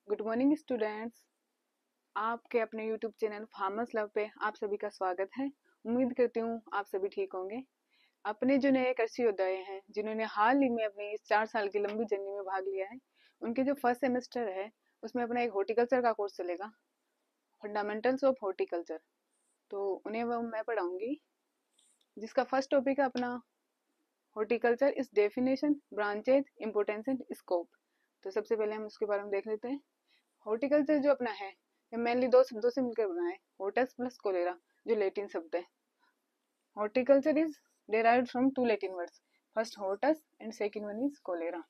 Good morning students. आपके अपने YouTube channel farmers love पे आप सभी का स्वागत है। उम्मीद करती हूँ आप सभी ठीक होंगे। अपने जो नए कृषि योद्धाए हैं जिन्होंने हाल ही में अपनी इस 4 साल की लंबी जर्नी में भाग लिया है, उनके जो फर्स्ट सेमेस्टर है उसमें अपना एक हॉर्टिकल्चर का कोर्स चलेगा, फंडामेंटल्स ऑफ हॉर्टिकल्चर। तो उन्हें वो मैं पढ़ाऊंगी, जिसका फर्स्ट टॉपिक है अपना horticulture is definition, branches, importance and scope. तो सबसे पहले हम उसके बारे में देख लेते हैं। हॉर्टिकल्चर जो अपना है ये मेनली दो शब्दों से मिलकर बना है, हॉर्टस प्लस कोलेरा, जो लैटिन शब्द है। Horticulture is derived from two Latin words, first hortus and second one is cholera.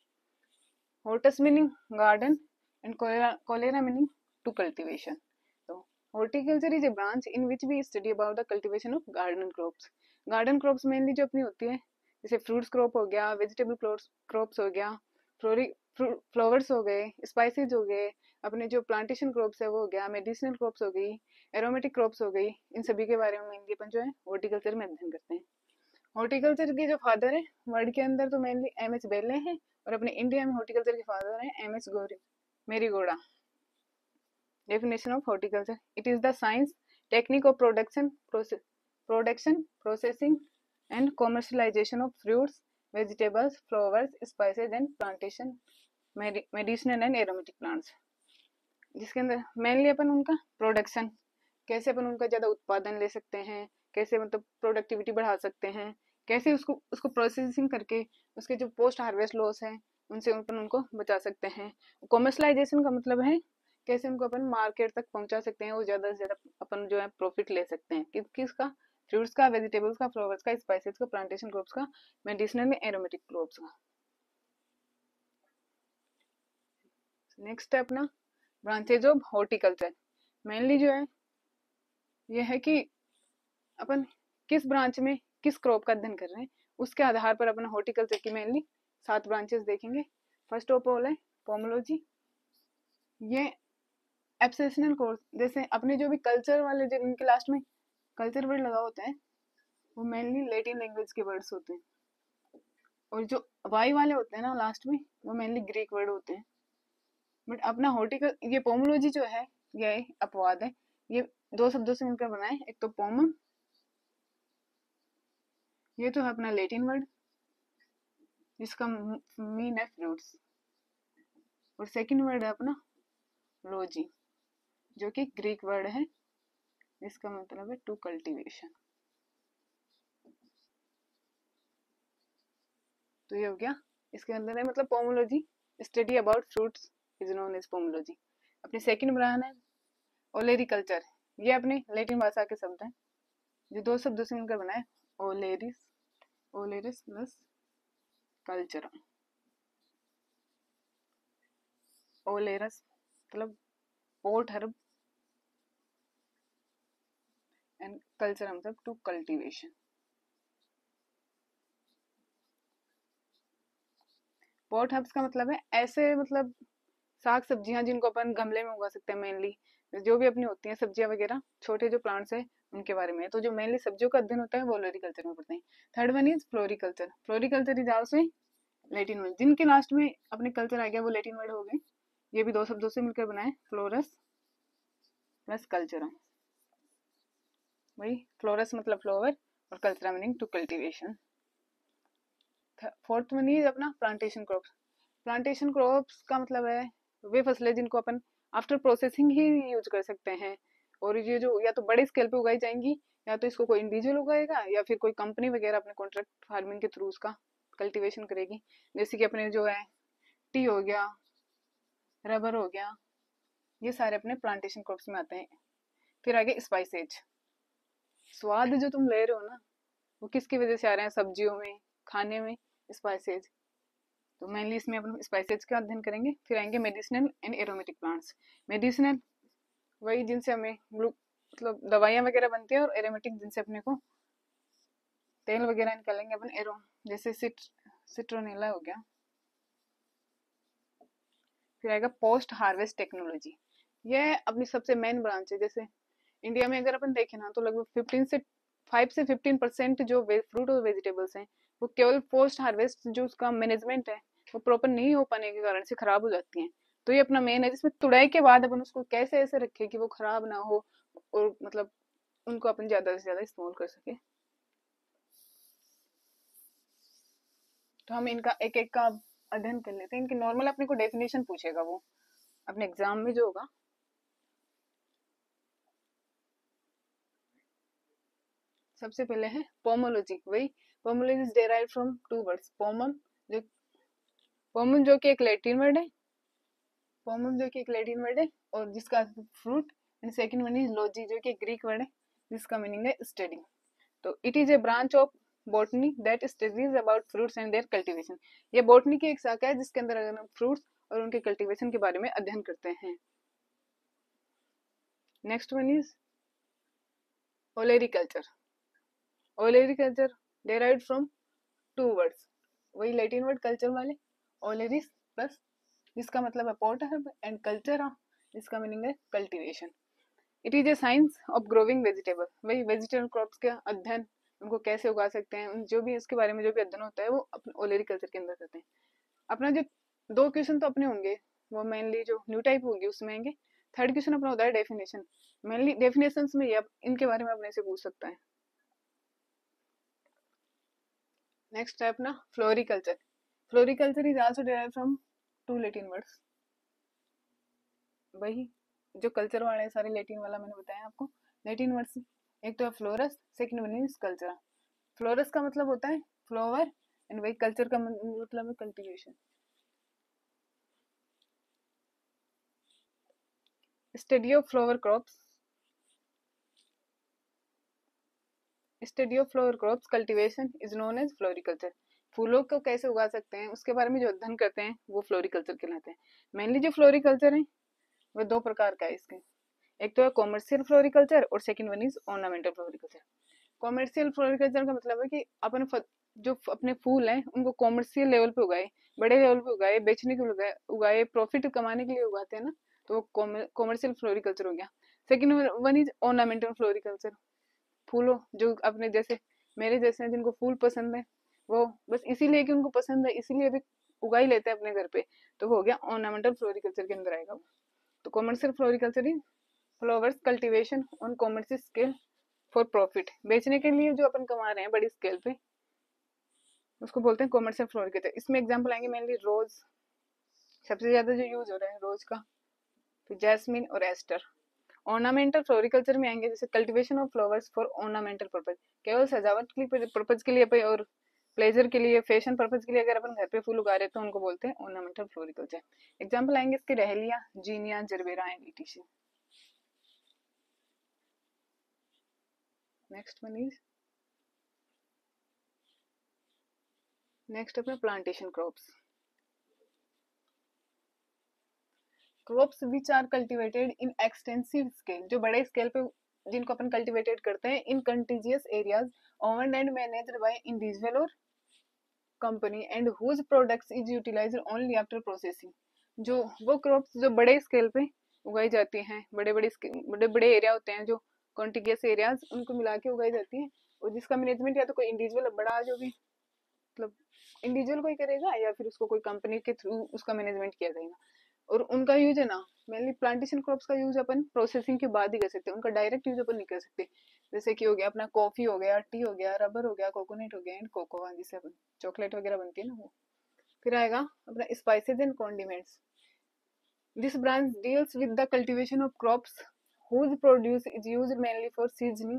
Hortus meaning garden and cholera meaning to cultivation. So horticulture is a branch in which we study about the cultivation of garden crops. Garden crops mainly जो अपनी होती है, जैसे fruits crop हो गया, vegetable crops हो गया, flowers हो गए, स्पाइसेज हो गए, अपने जो प्लांटेशन क्रॉप्स है वो हो गया, मेडिसिनल क्रॉप्स हो गई, एरोमेटिक क्रॉप्स हो गई, इन सभी के बारे में मेनली अपन जो है हॉर्टिकल्चर में अध्ययन करते हैं। हॉर्टिकल्चर के जो फादर है वर्ल्ड के अंदर तो मेनली एम एच बेले हैं, और अपने इंडिया में हॉर्टिकल्चर के फादर हैं M H Marigowda. Definition of horticulture, it is the science technique of production processing and commercialisation of fruits, vegetables, flowers, spices and plantation, medicinal and aromatic plants. जिसके अंदर mainly अपन उनका प्रोडक्शन, कैसे अपन उनका ज़्यादा उत्पादन ले सकते हैं, कैसे मतलब प्रोडक्टिविटी बढ़ा सकते हैं, कैसे उसको उसको प्रोसेसिंग करके उसके जो पोस्ट हार्वेस्ट लॉस है उनसे अपन उनको बचा सकते हैं। कॉमर्शलाइजेशन का मतलब है कैसे उनको अपन मार्केट तक पहुंचा सकते हैं और ज़्यादा से ज़्यादा अपन जो है प्रॉफिट ले सकते हैं। किसका? फ्रूट्स का, वेजिटेबल्स का, फ्लावर्स का, स्पाइसेस का, प्लांटेशन क्रॉप्स का, मेडिसिनल में एरोमेटिक क्रॉप्स का। नेक्स्ट है अपना ब्रांचेज ऑफ हॉर्टिकल्चर। मेनली जो है यह है कि अपन किस ब्रांच में किस क्रॉप का अध्ययन कर रहे हैं उसके आधार पर अपन हॉर्टिकल्चर की मेनली 7 ब्रांचेस देखेंगे। फर्स्ट ऑफ ऑल है पोमोलॉजी। ये एब्सेशनल कोर्स, जैसे अपने जो भी कल्चर वाले जो इनके लास्ट में कल्चर वर्ड लगा होता है वो मेनली लैटिन लैंग्वेज के वर्ड्स होते हैं, और जो वाई वाले होते हैं ना लास्ट में वो मेनली ग्रीक वर्ड होते हैं। बट अपना ये पोमोलॉजी जो है ये अपवाद है, ये 2 शब्दों से मिलकर बना है। एक तो पोमम, ये तो है अपना लैटिन वर्ड जिसका मीन है फ्रूट्स, और सेकंड वर्ड है अपना लोजी जो कि ग्रीक वर्ड है जिसका मतलब है टू कल्टीवेशन। तो ये हो गया, इसके अंदर है मतलब pomology, study about fruits is known as pomology. अपनी सेकंड ब्रांच है ओलेरिकल्चर। ये अपने लैटिन भाषा के शब्द हैं जो 2 शब्दों से मिलकर बना है, ओलेरिस, ओलेरिस प्लस कल्चर। ओलेरस मतलब पोर्ट हर्ब एंड कल्चर मतलब टू कल्टीवेशन। पॉट हर्ब्स का मतलब है ऐसे मतलब साग सब्जियां जिनको अपन गमले में उगा सकते हैं। मेनली जो भी अपनी होती हैं सब्जियां वगैरह, छोटे जो प्लांट्स है उनके बारे में। तो जो मेनली सब्जियों का अध्ययन होता है वो फ्लोरिकल्चर में पढ़ते हैं। Third one is floriculture. Floriculture is also Latin word, जिनके लास्ट में अपने कल्चर आ गया वो लैटिन वर्ड हो गए। ये भी 2 शब्दों से मिलकर बना है, फ्लोरस प्लस कल्चर। वही फ्लोरस मतलब फ्लावर और culture meaning to cultivation. Fourth one is अपना प्लांटेशन क्रॉप्स। प्लांटेशन क्रॉप्स का मतलब है वे फसलें जिनको अपन आफ्टर प्रोसेसिंग ही यूज कर सकते हैं, और ये जो या तो बड़े स्केल पे उगाई जाएंगी या तो इसको कोई इंडिविजुअल उगाएगा या फिर कोई कंपनी वगैरह अपने कॉन्ट्रैक्ट फार्मिंग के थ्रू उसका कल्टीवेशन करेगी। जैसे कि अपने जो है टी हो गया, रबर हो गया, ये सारे अपने प्लांटेशन क्रॉप्स में आते हैं। फिर आगे स्पाइसेज। स्वाद जो तुम ले रहे हो ना वो किसकी वजह से आ रहे हैं? सब्जियों में, खाने में, स्पाइसेज। तो मेनली इसमें अपन स्पाइसेज का अध्ययन करेंगे। फिर आएंगे medicinal and aromatic plants. Medicinal वही जिनसे हमें मतलब दवाइयाँ वगैरह बनती है, और एरोमेटिक जिनसे अपने को तेल वगैरह निकालेंगे अपन एरो, जैसे सिट्रोनेला हो गया। फिर आएगा पोस्ट हार्वेस्ट टेक्नोलॉजी। यह अपनी सबसे मेन ब्रांच है। जैसे इंडिया में अगर अपन देखें ना तो लगभग 15% जो फ्रूट और वेजिटेबल्स हैं वो केवल पोस्ट हार्वेस्ट जो उसका मैनेजमेंट है वो प्रॉपर नहीं हो पाने के कारण से खराब हो जाती हैं। तो ये अपना मेन है, जिसमें तुड़ाई के बाद अपन उसको कैसे ऐसे रखे कि वो खराब ना हो और मतलब उनको अपन ज्यादा से ज्यादा इस्तेमाल कर सके। तो हम इनका एक एक का अध्ययन कर लेते हैं। इनकी नॉर्मल अपने को डेफिनेशन पूछेगा वो अपने एग्जाम में जो होगा। सबसे पहले है पोमोलॉजी। वही pomology is derived from two words, pomum जो कि एक लैटिन वर्ड है, पोमन जो कि एक लैटिन वर्ड है और जिसका fruit, and second one is logy जो कि एक ग्रीक वर्ड है जिसका मीनिंग है स्टडी। तो it is a branch of botany that studies about fruits and their cultivation. ये बॉटनी की एक शाखा है जिसके अंदर हम फ्रूट्स और उनके कल्टीवेशन के बारे में अध्ययन करते हैं। Next one is olericulture. Olericulture derived from two words, वही लैटिन वर्ड कल्चर वाले, ओलेरिस प्लस जिसका मतलब है पॉट हर्ब एंड कल्चर जिसका मीनिंग है cultivation. It is a science of growing vegetable. वही वेजिटेबल क्रॉप्स का अध्ययन, उनको कैसे उगा सकते हैं, जो भी इसके बारे में जो भी अध्ययन होता है वो अपने ओलेरिकल्चर के अंदर करते हैं। अपना जो दो क्वेश्चन तो अपने होंगे वो मेनली जो न्यू टाइप होगी उसमें आएंगे। थर्ड क्वेश्चन अपना होता है डेफिनेशन। मेनली डेफिनेशंस में ये इनके बारे में अपने से पूछ सकता है। नेक्स्ट है अपना floriculture. Floriculture is also derived from two Latin words. वही जो कल्चर वाले सारे लैटिन वाला मैंने बताया आपको, लैटिन वर्ड्स एक तो है fluoresce, second one is culture. Fluoresce का मतलब होता है फ्लावर एंड वही कल्चर का मतलब है cultivation. Study of flower crops, study of flower crops cultivation is known as floriculture. फूलों को कैसे उगा सकते हैं उसके बारे में जो अध्ययन करते हैं वो फ्लोरिकल्चर कहलाते हैं। मेनली जो फ्लोरिकल्चर है वो दो प्रकार का है इसके, एक तो है कॉमर्शियल फ्लोरिकल्चर और second one is ornamental floriculture. Commercial floriculture का मतलब है कि अपन जो अपने फूल हैं उनको कॉमर्शियल लेवल पे उगाए, बड़े लेवल पे उगाए, बेचने के लिए उगाए, प्रॉफिट कमाने के लिए उगाते हैं ना, तो वो कॉमर्शियल फ्लोरिकल्चर हो गया। Second one is ornamental floriculture. फूलों जो अपने जैसे मेरे जैसे हैं जिनको फूल पसंद है वो बस इसीलिए कि उनको पसंद है इसीलिए भी उगा ही लेते हैं अपने घर पे, तो हो गया ऑर्नामेंटल फ्लोरिकल्चर के अंदर आएगा वो। तो commercial floriculture is flowers cultivation on commercial scale for profit, बेचने के लिए जो अपन कमा रहे हैं बड़ी स्केल पे उसको बोलते हैं कॉमर्शियल फ्लोरिकल्चर। इसमें एग्जांपल आएंगे मेनली रोज, सबसे ज्यादा जो यूज हो रहा है रोज का, तो जैस्मिन और एस्टर। ऑर्नामेंटल फ्लोरिकल्चर में आएंगे जैसे cultivation of flowers for ornamental purpose, केवल सजावट के पर्पज के लिए पे और प्लेजर के लिए, फैशन पर्पज के लिए अगर अपन घर पे फूल उगा रहे हैं तो उनको बोलते हैं ऑर्नामेंटल फ्लोरिकल्चर। एग्जांपल आएंगे इसके रहलिया, जीनिया, जरबेरा एंड इटिशिया। नेक्स्ट वन इज नेक्स्ट अपना plantation crops. Crops which are cultivated in extensive scale, जो बड़े स्केल पे जिनको अपन कल्टिवेटेड करते हैं in contiguous areas, owned and managed by individual और company and whose products is utilised only after processing. जो वो क्रॉप्स जो बड़े स्केल पे उगाई जाती हैं, बड़े बड़े एरिया होते हैं जो कॉन्टिगियस एरियाज उनको मिला के उगाई जाती है, और जिसका मैनेजमेंट या तो कोई इंडिविजुअल बड़ा जो भी मतलब इंडिविजुअल कोई करेगा या फिर उसको कोई कंपनी के थ्रू उसका मैनेजमेंट किया जाएगा। और उनका यूज है ना, मेनली प्लांटेशन क्रॉप्स का यूज अपन प्रोसेसिंग के बाद ही कर सकते हैं, उनका डायरेक्ट यूज अपन नहीं कर सकते। जैसे कि हो गया अपना कॉफी हो गया, टी हो गया, रबर हो गया, कोकोनट हो गया एंड कोकोआ जिससे अपन चॉकलेट वगैरह बनती है ना वो। फिर आएगा अपना spices and condiments. This branch deals with the cultivation of crops whose produce is used mainly for seasoning,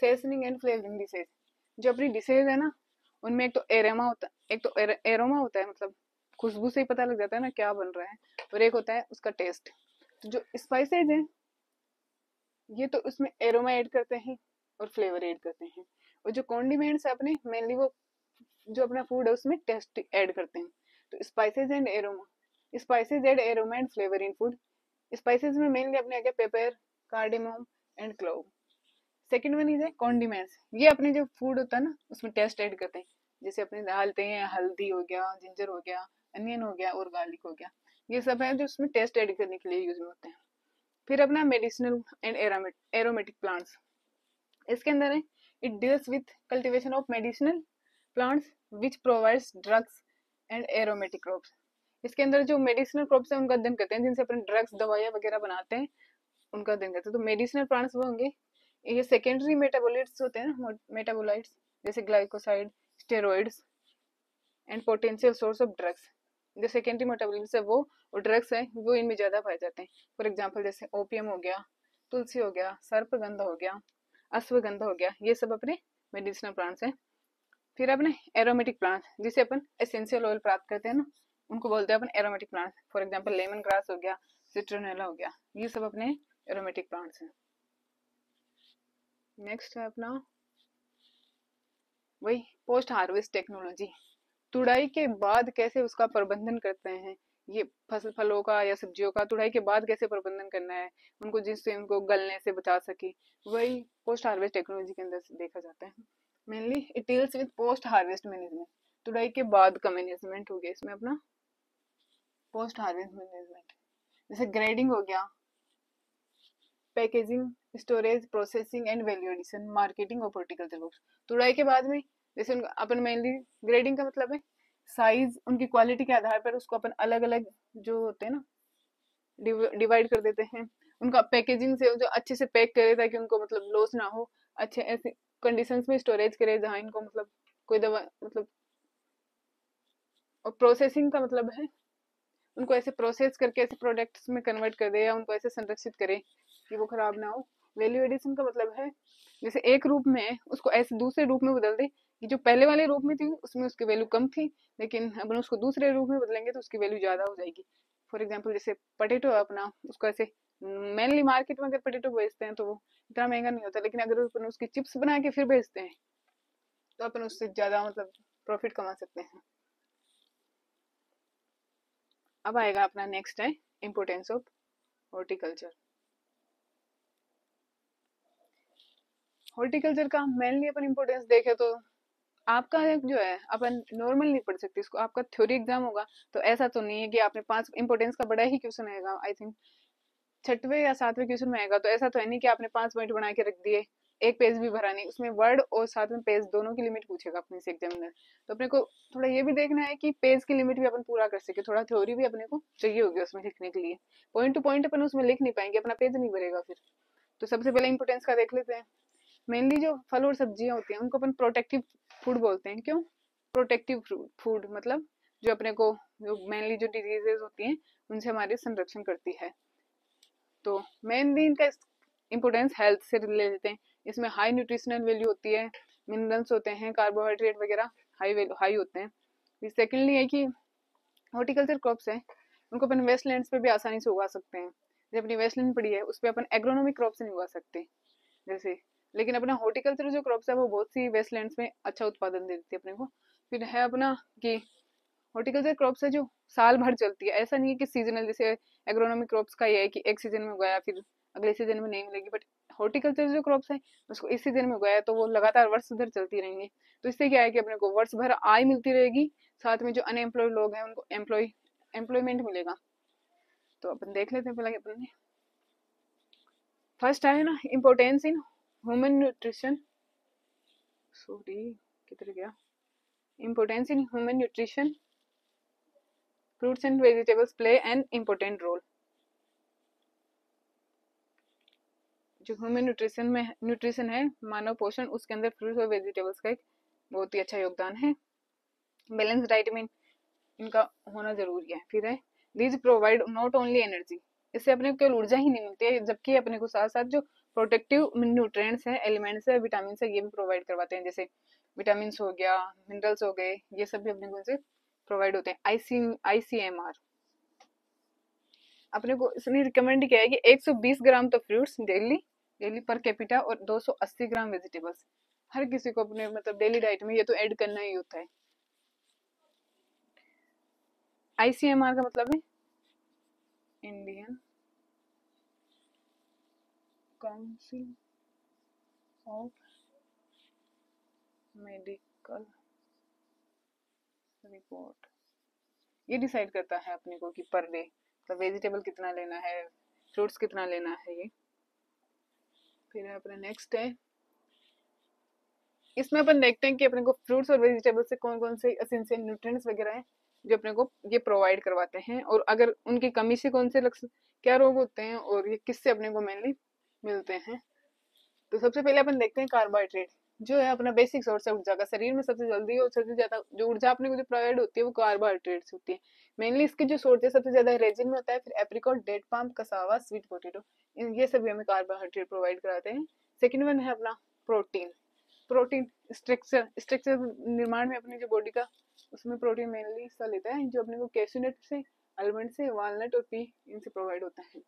seasoning and flavoring dishes। जो अपनी डिशेज है ना उनमें एक तो एरोमा होता है, एक तो एरोमा होता है मतलब खुशबू से ही पता लग जाता है ना क्या बन रहा है, और एक होता है उसका टेस्ट। तो जो स्पाइसेज है ये तो उसमें एरोमा ऐड करते हैं और फ्लेवर ऐड करते हैं, और जो कॉन्डिमेंट्स है अपने मेनली वो जो अपना फूड है उसमें टेस्ट ऐड करते हैं। तो spices and aroma, spices add aroma and flavour in food. Spices में मेनली अपने आ गया pepper, cardamom and clove. Second one is है कॉन्डिमेंट्स, ये अपने जो फूड होता है ना उसमें टेस्ट ऐड करते हैं, जैसे अपने डालते हैं हल्दी हो गया, जिंजर हो गया, अनियन हो गया और गार्लिक हो गया, ये सब है जो उसमें टेस्ट ऐड करने के लिए यूज में होते हैं। फिर अपना मेडिसिनल एंड एरोमेटिक प्लांट्स, इसके अंदर है it deals with cultivation of medicinal plants which provides drugs and aromatic crops. इसके अंदर जो मेडिसिनल क्रॉप्स है उनका अध्ययन करते हैं, जिनसे अपन ड्रग्स दवाइयाँ वगैरह बनाते हैं, उनका अध्ययन करते हैं। तो मेडिसिनल प्लांट्स वो होंगे। ये सेकेंडरी मेटाबोलाइट्स होते हैं ना, मेटाबोलाइट्स, जैसे glycoside, steroids and potential source of drugs. जो सेकेंडरी मेटाबोलाइट्स है वो, और ड्रग्स है वो इनमें ज्यादा पाए जाते हैं। फॉर एग्जाम्पल जैसे ओपियम हो गया, तुलसी हो गया, सर्पगंधा हो गया, अश्वगंधा हो गया, ये सब अपने मेडिसिनल प्लांट्स हैं। फिर अपने एरोमेटिक प्लांट्स, जिसे अपन एसेंशियल ऑयल प्राप्त करते हैं ना, उनको बोलते हैं अपन aromatic plants. For example lemon grass हो गया, सिट्रोनेला हो गया, ये सब अपने एरोमेटिक प्लांट्स हैं। नेक्स्ट है अपना वही पोस्ट हार्वेस्ट टेक्नोलॉजी। तुड़ाई के बाद कैसे उसका प्रबंधन करते हैं, ये फसल फलों का या सब्जियों का तुड़ाई के बाद कैसे प्रबंधन करना है उनको, जिससे उनको गलने से बचा सके, वही पोस्ट हार्वेस्ट टेक्नोलॉजी के अंदर देखा जाता है। Mainly it deals with post harvest management. तुड़ाई के बाद का मैनेजमेंट हो गया इसमें अपना पोस्ट हार्वेस्ट मैनेजमेंट। जैसे ग्रेडिंग हो गया, packaging, storage, processing and value addition, marketing और हॉर्टिकल्चर बुक्स। तुड़ाई के बाद में जैसे अपन मेनली ग्रेडिंग का मतलब है साइज, उनकी क्वालिटी के आधार पर उसको अपन अलग अलग जो होते हैं ना डिवाइड कर देते हैं। उनका पैकेजिंग से जो अच्छे से पैक करे ताकि उनको मतलब लॉस ना हो, अच्छे ऐसे कंडीशंस में स्टोरेज करे जहाँ इनको मतलब कोई दवा मतलब, और प्रोसेसिंग का मतलब है उनको ऐसे प्रोसेस करके ऐसे प्रोडक्ट्स में कन्वर्ट कर दे या उनको ऐसे संरक्षित करे कि वो खराब ना हो। वैल्यू एडिशन का मतलब है जैसे एक रूप में है उसको ऐसे दूसरे रूप में बदल दे कि जो पहले वाले रूप में थी उसमें उसकी वैल्यू कम थी, लेकिन अपन उसको दूसरे रूप में बदलेंगे तो उसकी वैल्यू ज्यादा हो जाएगी। फॉर एग्जाम्पल जैसे पटेटो है अपना, उसको ऐसे मेनली मार्केट में अगर पटेटो बेचते हैं तो वो इतना महंगा नहीं होता, लेकिन अगर अपन उसकी चिप्स बना के फिर बेचते हैं तो अपन उससे ज्यादा मतलब प्रॉफिट कमा सकते हैं। अब आएगा अपना नेक्स्ट है इम्पोर्टेंस ऑफ हॉर्टिकल्चर। हॉर्टिकल्चर का मेनली अपन इम्पोर्टेंस देखे तो आपका जो है अपन नॉर्मल नहीं पढ़ सकते इसको, आपका थ्योरी एग्जाम होगा तो ऐसा तो नहीं है कि आपने 5 इंपोर्टेंस का बड़ा ही क्वेश्चन आएगा। आई थिंक छठवें या सातवें क्वेश्चन में आएगा, तो ऐसा तो है नहीं कि आपने 5 पॉइंट बना के रख दिए, एक पेज भी भरा नहीं, उसमें वर्ड और साथ में पेज दोनों की लिमिट पूछेगा अपने से एग्जामिनर। तो अपने को थोड़ा ये भी देखना है कि पेज की लिमिट भी अपन पूरा कर सके, थोड़ा थ्योरी भी अपने को चाहिए होगी उसमें लिखने के लिए। पॉइंट टू पॉइंट अपन उसमें लिख नहीं पाएंगे, अपना पेज नहीं भरेगा फिर। तो सबसे पहले इंपोर्टेंस का देख लेते हैं। मेनली जो फल और सब्जियां होती हैं उनको अपन प्रोटेक्टिव फूड बोलते हैं। क्यों प्रोटेक्टिव फूड? मतलब जो अपने को जो मेनली जो डिजीजेस होती हैं उनसे हमारे संरक्षण करती है। तो मेनली इनका इम्पोर्टेंस हेल्थ से ले लेते हैं। इसमें हाई न्यूट्रिशनल वैल्यू होती है, मिनरल्स होते हैं, कार्बोहाइड्रेट वगैरह हाई होते हैं। सेकेंडली है कि हॉर्टिकल्चर क्रॉप्स है उनको अपन वेस्टलैंड्स पे भी आसानी से उगा सकते हैं। जब अपनी वेस्टलैंड पड़ी है उस पर अपन एग्रोनॉमिक क्रॉप्स नहीं उगा सकते जैसे, लेकिन अपना हॉर्टिकल्चर जो क्रॉप्स है वो बहुत सी वेस्टलैंड्स में अच्छा उत्पादन दे देती है अपने को। फिर है अपना कि हॉर्टिकल्चर क्रॉप्स है जो साल भर चलती है, ऐसा नहीं है कि सीजनल, जैसे एग्रोनॉमिक क्रॉप्स का ये है कि एक सीजन में उगाया फिर अगले सीजन में नहीं मिलेगी, बट हॉर्टिकल्चर जो क्रॉप्स है उसको इस सीजन में उगाया तो वो लगातार वर्ष भर चलती रहेंगी। तो इससे क्या है कि अपने को वर्ष भर आय मिलती रहेगी, साथ में जो अनएम्प्लॉयड लोग हैं उनको एम्प्लॉयमेंट मिलेगा। तो अपन देख लेते हैं पहले अपन ने फर्स्ट है ना importance in human nutrition, sorry किधर गया, importance in human nutrition, fruits and vegetables play an important role. जो ह्यूमन न्यूट्रिशन है मानव पोषण, उसके अंदर फ्रूट्स और वेजिटेबल्स का एक बहुत ही अच्छा योगदान है। बैलेंस डाइट में इनका होना जरूरी है। फिर है these provide not only energy, इससे अपने को केवल ऊर्जा ही नहीं मिलती है, जबकि अपने को साथ साथ जो प्रोटेक्टिव न्यूट्रिएंट्स हैं, एलिमेंट्स है, विटामिन है, ये भी प्रोवाइड करवाते हैं। जैसे विटामिन हो गया, मिनरल्स हो गए, ये सब भी अपने को से प्रोवाइड होते हैं। ICMR अपने को इसने रिकमेंड किया है कि 120 ग्राम तो फ्रूट्स डेली पर कैपिटा और 280 ग्राम वेजिटेबल्स हर किसी को अपने मतलब डेली डाइट में ये तो ऐड करना ही होता है। ICMR का मतलब है Indian council of medical report, ये डिसाइड करता है अपने को कि पर डे मतलब वेजिटेबल कितना लेना है, फ्रूट्स कितना लेना है ये। फिर अपने नेक्स्ट है, इसमें अपन देखते हैं कि अपने को फ्रूट्स और वेजिटेबल से कौन कौन से एसेंशियल न्यूट्रिएंट्स वगैरह हैं जो अपने को ये प्रोवाइड करवाते हैं, और अगर उनकी कमी से कौन से लक्षण क्या रोग होते हैं और ये किससे अपने को मेनली मिलते हैं। तो सबसे पहले अपन देखते हैं कार्बोहाइड्रेट, जो है अपना बेसिक सोर्स है ऊर्जा का। शरीर में सबसे जल्दी और सबसे ज्यादा जो ऊर्जा अपने को जो प्रोवाइड होती है वो कार्बोहाइड्रेट से होती है। मेनली इसके जो सोर्स है सबसे ज्यादा रेजिन में होता है, फिर apricot, date palm, cassava, sweet potato, ये सभी हमें कार्बोहाइड्रेट प्रोवाइड कराते हैं। सेकेंड वन है अपना प्रोटीन। प्रोटीन स्ट्रक्चर स्ट्रक्चर निर्माण में अपनी जो बॉडी का, उसमें प्रोटीन मेनली हिस्सा लेता है, जो अपने को कैश्यू नट से, आलमंड से, वालनट और पी इनसे प्रोवाइड होता है।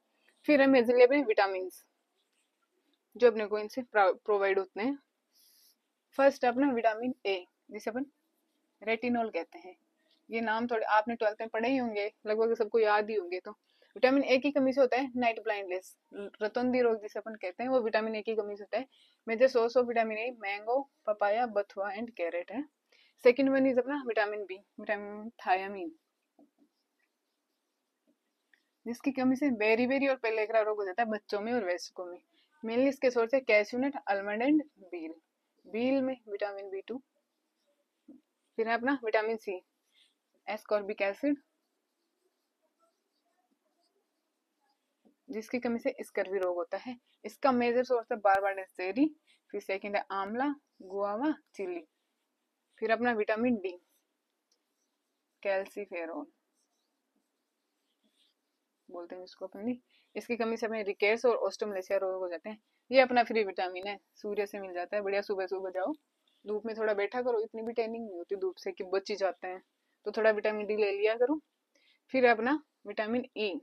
फिर है मेजरली अपने विटामिन जो अपने को इनसे प्रोवाइड होते हैं। फर्स्ट अपना विटामिन ए, जिसे अपन रेटिनॉल कहते हैं। ये नाम थोड़े आपने 12th में पढ़े ही होंगे, लगभग सबको याद ही होंगे। तो विटामिन ए की कमी से होता है नाइट ब्लाइंडनेस, रतौंधी रोग जिसे अपन कहते हैं, वो विटामिन ए की कमी से होता है। Major source of vitamin A mango, papaya, bathua and carrot है। सेकेंड वन इज अपना विटामिन बी, विटामिन थायामीन, जिसकी कमी से बेरी और पेलेग्रा रोग हो जाता है बच्चों में और वयस्कों में। मेनली इसके सोर्स है कैश्यू नट, आलमंड एंड बील। बील में विटामिन बी 2। फिर है अपना विटामिन सी, एस्कॉर्बिक एसिड, जिसकी कमी से स्कर्वी रोग होता है। इसका मेजर सोर्स है बारबाडेंस चेरी। फिर सेकंड है आंवला, गुआवा, चिली। फिर अपना विटामिन डी, कैल्सीफेरॉल बोलते हैं जिसको अपन, इसकी कमी से अपने रिकेट्स और ऑस्टियोमलेशिया रोग हो जाते हैं। ये अपना फ्री विटामिन है, सूर्य से मिल जाता है। बढ़िया सुबह सुबह जाओ, धूप में थोड़ा बैठा करो, इतनी भी टैनिंग नहीं होती धूप से कि बच ही जाते हैं, तो थोड़ा विटामिन डी ले लिया करो। फिर अपना विटामिन ई,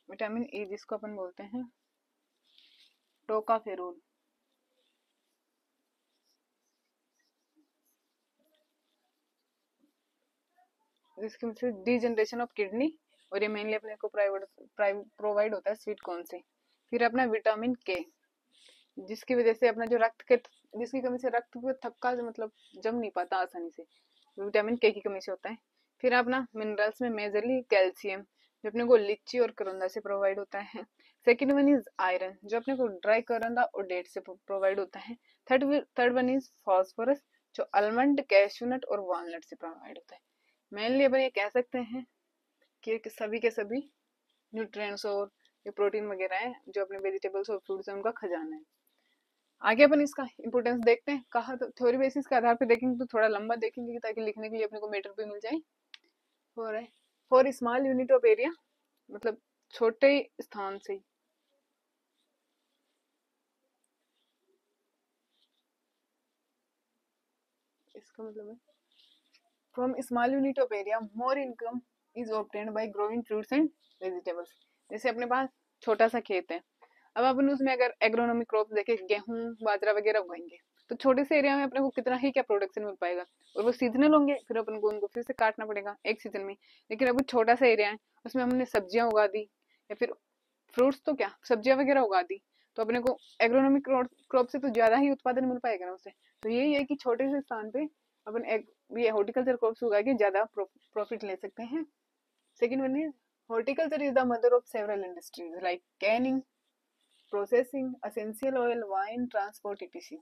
विटामिन ई जिसको अपन बोलते हैं टोकाफेरोल। जिसकी वजह से डीजनरेशन ऑफ किडनी, और ये मेनली अपने को प्रोवाइड होता है स्वीट कॉर्न से। फिर अपना विटामिन के, जिसकी वजह से अपना जो रक्त के, जिसकी कमी से रक्त को थक्का मतलब जम नहीं पाता आसानी से, विटामिन के की कमी से होता है। फिर अपना मिनरल्स में मेजरली कैल्शियम, जो अपने को लीची और करौंदा से प्रोवाइड होता है। सेकेंड वन इज आयरन, जो अपने को ड्राई करौंदा और डेट से प्रोवाइड होता है। थर्ड वन इज फॉस्फोरस, जो आलमंड, कैश्यूनट और वॉलनट से प्रोवाइड होता है। मेनली अपन ये कह सकते हैं कि सभी के सभी न्यूट्रिएंट्स और ये प्रोटीन वगैरह है जो अपने वेजिटेबल्स और फ्रूट्स है उनका खजाना है। आगे अपन इसका इंपोर्टेंस देखते हैं। कहा तो थ्योरी बेसिस के आधार पे देखेंगे तो थोड़ा लंबा देखेंगे ताकि लिखने के लिए अपने को मेटर पे मिल जाए। For small unit of area, मतलब छोटे स्थान से, इसका मतलब है from small unit of area more income is obtained by growing fruits and vegetables. जैसे अपने पास छोटा सा खेत है, अब अपन उसमें अगर एग्रोनॉमिक क्रॉप देखे, गेहूं, बाजरा वगैरह उगाएंगे, तो छोटे से एरिया में अपने को कितना ही क्या प्रोडक्शन मिल पाएगा, और वो सीजनल होंगे, फिर अपन को उनको फिर से काटना पड़ेगा एक सीजन में। लेकिन अब छोटा सा एरिया है, उसमें हमने सब्जियां उगा दी, या फिर फ्रूट्स तो क्या सब्जियां वगैरह उगा दी, तो अपने को एग्रोनॉमिक क्रॉप से तो ज्यादा ही उत्पादन मिल पाएगा ना उससे। तो यही है कि छोटे से स्थान पे अपन ये हॉर्टिकल्चर क्रॉप्स उगा के ज्यादा प्रॉफिट ले सकते हैं। Second one is horticulture is the mother of several industries like Canning, processing, essential oil, wine, transport etc।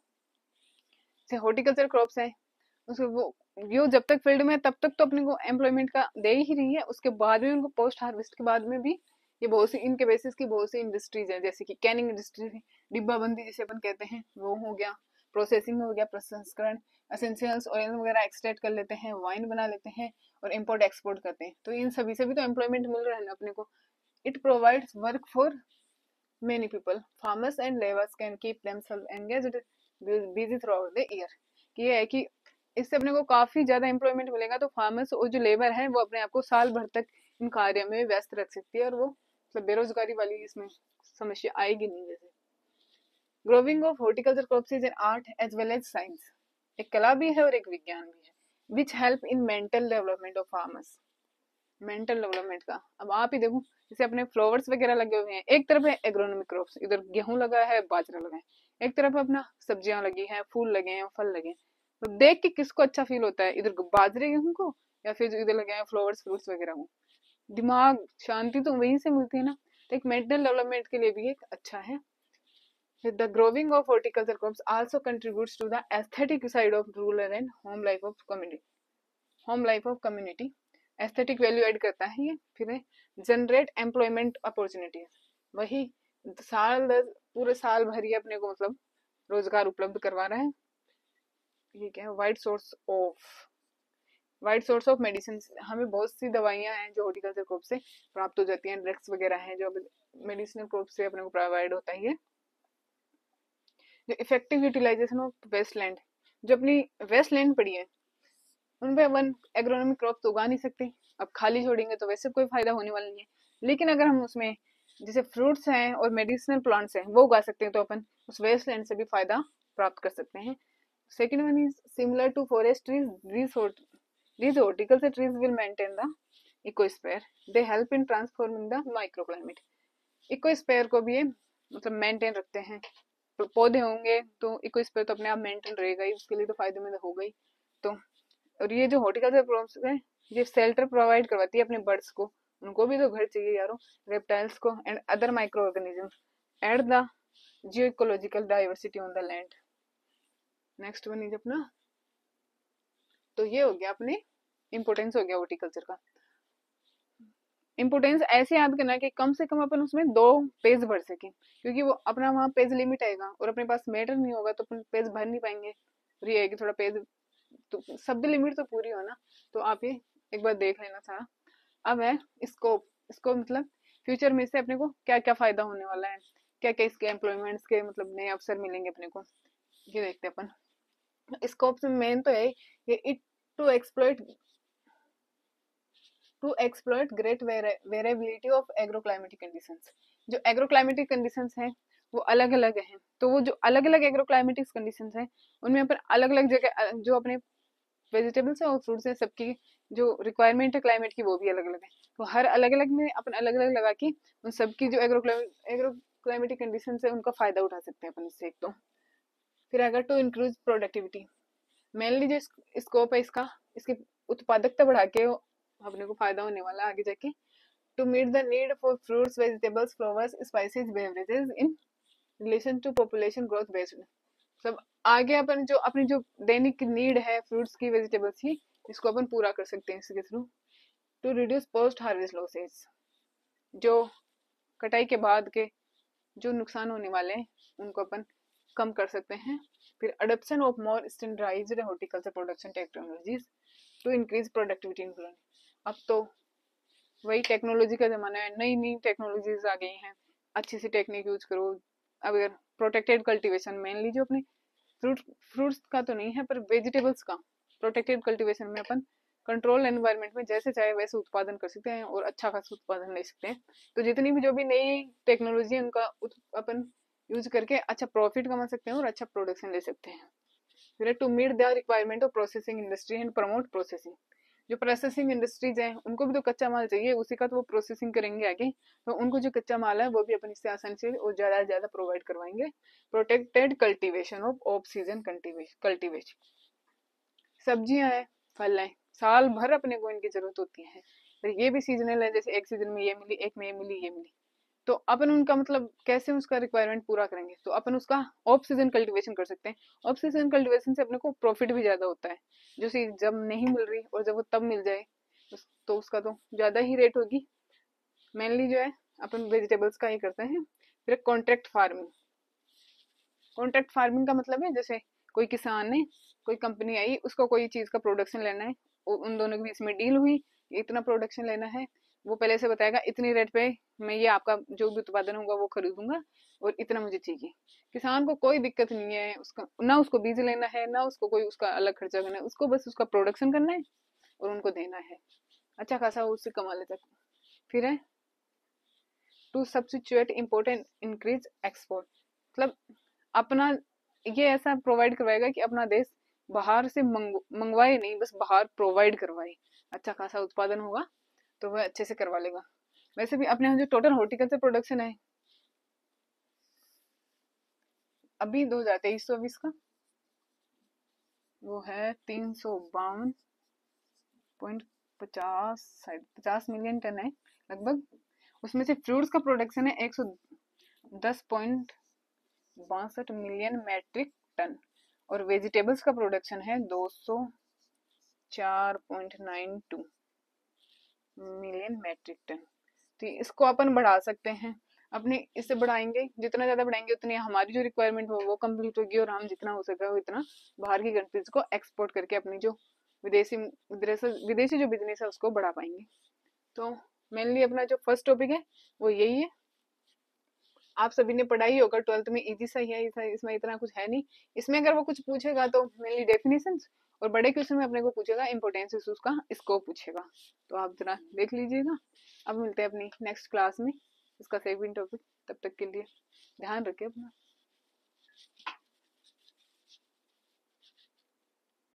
से हॉर्टिकल्चर क्रॉप्स है, उसको वो यो जब तक फील्ड में तब तक तो अपने को एम्प्लॉयमेंट का दे ही रही है, उसके बाद में उनको पोस्ट हार्वेस्ट के बाद में भी ये बहुत सी इनके बेसिस की बहुत सी इंडस्ट्रीज है, जैसे कि कैनिंग इंडस्ट्री, डिब्बाबंदी जिसे अपन कहते हैं वो हो गया, प्रोसेसिंग हो गया, प्रसंस्करण, एसेंशियल्स ऑयल वगैरह एक्सट्रैक्ट कर लेते हैं, वाइन बना लेते हैं और इम्पोर्ट एक्सपोर्ट करते हैं। तो इन सभी से भी तो एम्प्लॉयमेंट मिल रहा है ना अपने को। It provides work for many people, farmers and laborers can keep themselves engaged busy throughout the year। कि ये है कि इससे अपने को काफी ज्यादा एम्प्लॉयमेंट मिलेगा, तो फार्मर्स और जो लेबर है वो अपने आप को साल भर तक इन कार्य में व्यस्त रख सकती है, और वो मतलब बेरोजगारी वाली इसमें समस्या आएगी नहीं। जैसे growing of horticulture crops is an art as well as science, एक कला भी है और एक विज्ञान भी है, which help in mental development of farmers. Mental development का अब आप ही देखो, जैसे अपने फ्लावर्स वगैरह लगे हुए हैं, एक तरफ है एग्रोनॉमिक क्रॉप्स, इधर गेहूं लगा है, बाजरा लगा है, एक तरफ अपना सब्जियां लगी हैं, फूल लगे हैं, फल लगे हैं, तो देख के किसको अच्छा फील होता है, इधर बाजरे गेहूं को या फिर जो इधर लगे हैं फ्लावर्स फ्रूट्स वगैरह को। दिमाग शांति तो वहीं से मिलती है ना। तो एक मेंटल डेवलपमेंट के लिए भी एक अच्छा है। The growing of horticulture crops also contributes to the aesthetic side of rural and home life of community. Home life of community aesthetic value add करता है ये। फिर जनरेट एम्प्लॉयमेंट अपॉर्चुनिटीज, वही पूरे साल भर ये अपने को मतलब रोजगार उपलब्ध करवा रहा है। ये क्या है, वाइड सोर्स ऑफ मेडिसिन, हमें बहुत सी दवाइयां हैं जो हॉर्टिकल्चर क्रॉप से प्राप्त हो जाती हैं, ड्रग्स वगैरह हैं जो मेडिसिनल क्रॉप से अपने को प्रोवाइड होता है। जो effective utilisation of waste land, जो अपनी वेस्ट लैंड पड़ी है उन पे अपन एग्रोनॉमिक क्रॉप तो उगा नहीं सकते, अब खाली छोड़ेंगे तो वैसे कोई फायदा होने वाला नहीं है। लेकिन अगर हम उसमें जैसे फ्रूट्स हैं और मेडिसिनल प्लांट्स हैं वो उगा सकते हैं, तो अपन उस वेस्ट लैंड से भी फायदा प्राप्त कर सकते हैं। Second one is similar to forest trees, these horticulture trees will maintain the ecosphere, they help in transforming the microclimate। Ecosphere को भी ये मतलब मेंटेन रखते हैं, तो पौधे होंगे तो इकोस्फेयर तो अपने आप मेंटेन रहेगा ही, उसके लिए तो फायदेमंद होगा ही। तो और ये जो हॉर्टिकल्चर क्रॉप्स है ये शेल्टर प्रोवाइड करवाती है अपने बर्ड्स को, उनको भी तो घर चाहिए यारो, रेप्टाइल्स को and other micro organisms, add the geo ecological diversity on the land. Next one is अपना, तो ये हो गया अपने इम्पोर्टेंस हो गया हॉर्टिकल्चर का। इम्पोर्टेंस ऐसे याद करना कि कम से कम अपन उसमें 2 पेज भर सके, क्योंकि वो अपना वहाँ पेज लिमिट आएगा और अपने पास मैटर नहीं होगा तो अपन पेज भर नहीं पाएंगे। और ये है कि थोड़ा पेज तो शब्द लिमिट तो पूरी हो ना, तो आप ये एक बार देख लेना सारा। अब है स्कोप, इसको मतलब फ्यूचर में से अपने को क्या क्या फायदा होने वाला है, क्या क्या इसके एम्प्लॉयमेंट्स के मतलब नए अवसर मिलेंगे अपने को, ये देखते हैं अपन। स्कोप में मेन तो है ये it to exploit great variability of agroclimatic conditions. जो एग्रोक्लाइमेटिक कंडीशंस हैं वो अलग अलग हैं, तो वो जो अलग अलग एग्रोक्लाइमेटिक कंडीशंस हैं उनमें अपन अलग अलग जगह जो अपने वेजिटेबल्स है और फ्रूट्स है सबकी जो रिक्वायरमेंट है क्लाइमेट की वो भी अलग अलग है, तो हर अलग अलग में अपन अलग अलग लगा के उन सबकी जो एग्रोक्लाइमेटिक कंडीशन है उनका फायदा उठा सकते हैं अपन इससे एक तो। फिर अगर टू इंक्रीज प्रोडक्टिविटी, मेनली जो स्कोप है इसका, इसकी उत्पादकता बढ़ा के अपने को फायदा होने वाला आगे जाके। To meet the need for fruits vegetables flowers spices beverages in relation to population growth based, मतलब आगे अपन जो अपनी जो दैनिक नीड है फ्रूट्स की वेजिटेबल्स की इसको अपन पूरा कर सकते हैं इसके through. To reduce post harvest losses, जो कटाई के बाद के जो नुकसान होने वाले हैं उनको अपन कम कर सकते हैं। फिर adoption of more standardised horticulture production technologies to increase productivity in plant. अब तो वही टेक्नोलॉजी का जमाना है, नई नई टेक्नोलॉजीज आ गई हैं, अच्छी सी टेक्निक यूज करो। अब अगर प्रोटेक्टेड कल्टीवेशन, मेनली जो अपने फ्रूट्स का तो नहीं है पर वेजिटेबल्स का प्रोटेक्टेड कल्टीवेशन में अपन कंट्रोल एनवायरनमेंट में जैसे चाहे वैसे उत्पादन कर सकते हैं और अच्छा खासा उत्पादन ले सकते हैं। तो जितनी भी जो भी नई टेक्नोलॉजी है उनका अपन यूज करके अच्छा प्रॉफिट कमा सकते हैं और अच्छा प्रोडक्शन ले सकते हैं। फिर to meet the requirement of processing industry and promote processing, जो प्रोसेसिंग इंडस्ट्रीज हैं उनको भी तो कच्चा माल चाहिए, उसी का तो वो प्रोसेसिंग करेंगे आगे, तो उनको जो कच्चा माल है वो भी अपन इससे आसानी से और ज्यादा से ज्यादा प्रोवाइड करवाएंगे। Protected cultivation off season cultivation, सब्जियां हैं फल हैं साल भर अपने को इनकी जरूरत होती है, पर ये भी सीजनल है, जैसे एक सीजन में ये मिली, एक में ये मिली, ये मिली, तो अपन उनका मतलब कैसे उसका रिक्वायरमेंट पूरा करेंगे, तो अपन उसका ऑफ सीजन कल्टीवेशन कर सकते हैं। ऑफ सीजन कल्टीवेशन से अपने को प्रॉफिट भी ज्यादा होता है, जो चीज जब नहीं मिल रही और जब वो तब मिल जाए तो उसका तो ज्यादा ही रेट होगी। मेनली जो है अपन वेजिटेबल्स का ही करते हैं। फिर कॉन्ट्रैक्ट फार्मिंग, कॉन्ट्रैक्ट फार्मिंग का मतलब है जैसे कोई किसान ने, कोई कंपनी आई उसको कोई चीज का प्रोडक्शन लेना है, उन दोनों के बीच में डील हुई, इतना प्रोडक्शन लेना है, वो पहले से बताएगा इतनी रेट पे मैं ये आपका जो भी उत्पादन होगा वो खरीदूंगा और इतना मुझे चाहिए। किसान को कोई दिक्कत नहीं है, उसका ना उसको बीज लेना है ना उसको कोई उसका अलग खर्चा करना है, उसको बस उसका प्रोडक्शन करना है और उनको देना है, अच्छा खासा वो उससे कमा लेता है। फिर है टू सब्सिट्यूएट इम्पोर्टेंट इंक्रीज एक्सपोर्ट, मतलब अपना ये ऐसा प्रोवाइड करवाएगा कि अपना देश बाहर से मंगवाए नहीं, बस बाहर प्रोवाइड करवाए, अच्छा खासा उत्पादन होगा तो वह अच्छे से करवा लेगा। वैसे भी अपने यहाँ जो टोटल हॉर्टिकल्चर प्रोडक्शन है अभी 2023-24 का वो है 352.50 शायद 50 मिलियन टन है लगभग। उसमें से फ्रूट्स का प्रोडक्शन है 110.2 62 मिलियन मैट्रिक टन, और वेजिटेबल्स का प्रोडक्शन है 204.92 मिलियन मैट्रिक टन। तो इसको अपन बढ़ा सकते हैं, अपने इससे बढ़ाएंगे, जितना ज्यादा बढ़ाएंगे उतनी हमारी जो रिक्वायरमेंट हो वो कंप्लीट होगी, और हम जितना हो सके उतना बाहर की कंट्रीज को एक्सपोर्ट करके अपनी जो विदेशी विदेशी जो बिजनेस है उसको बढ़ा पाएंगे। तो मेनली अपना जो फर्स्ट टॉपिक है वो यही है। आप सभी ने पढ़ाई होगा ट्वेल्थ में, इजी सा ही है, इसमें इतना कुछ है नहीं। इसमें अगर वो कुछ पूछेगा तो मेनली डेफिनेशन, और बड़े क्वेश्चन में अपने को पूछेगा इंपोर्टेंस इशूज का, इसको पूछेगा। तो आप जरा देख लीजिएगा। अब मिलते हैं अपनी नेक्स्ट क्लास में इसका सेकंड टॉपिक। तब तक के लिए ध्यान रखिए अपना।